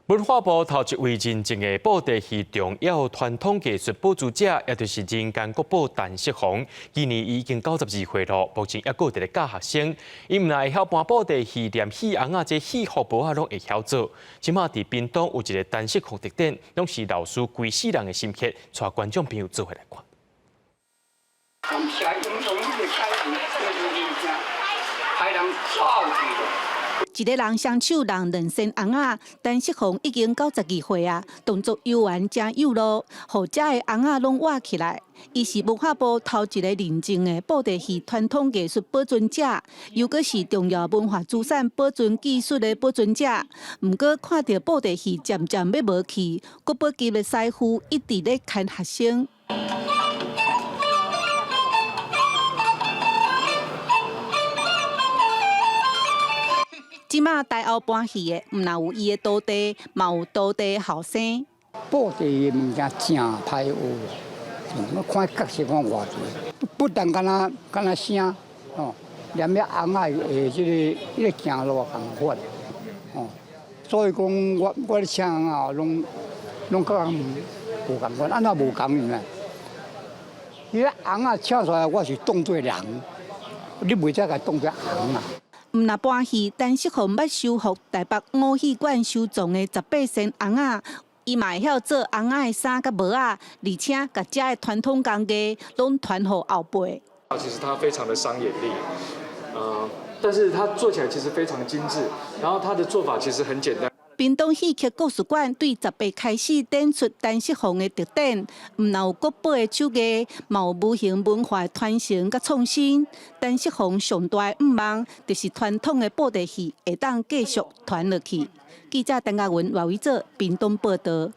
文化部头一位认证的布袋戏重要传统艺术补助者，也就是人间国宝陈锡宏，今年已经92岁了，目前还佫伫咧教学生。伊毋但会晓搬布袋戏、念戏红啊，这戏服务啊，拢会晓做。即马伫屏东有一个陈锡宏特点，拢是老师规世人的心血，带观众朋友做伙来看。 一个人双手弄2身红啊，陈锡宏已经92岁啊，动作悠闲真有路，互遮的红啊拢活起来。伊是文化部头一个认证的布袋戏传统艺术保存者，又阁是重要文化资产保存技术的保存者。毋过看到布袋戏渐渐要无去，国宝级的师傅一直咧牵学生。 即马台后搬戏的，毋但有伊的徒弟，嘛有徒弟后生。布袋的物件真歹学，我看角色看偌济，不但敢若声哦，连遐红仔的即个行路共款哦，所以讲我咧请啊，拢甲人无共款，安怎无共呢？伊个红仔请出来，我是当做人，你袂使甲当做红啊。 毋但搬戏，陈锡宏要修复台北五戏馆收藏的18身红仔，伊嘛会晓做红仔的衫甲帽啊，而且甲遮的传统工艺拢传互后辈。其实它非常的伤眼力，但是它做起来其实非常精致，然后它的做法其实很简单。 屏东戏曲故事馆对18开始展出陈锡宏的特点，毋但有国宝的手艺，嘛有无形文化的传承甲创新。陈锡宏上大的愿望，就是传统的布袋戏会当继续传落去。记者陈嘉文、赖伟做屏东报道。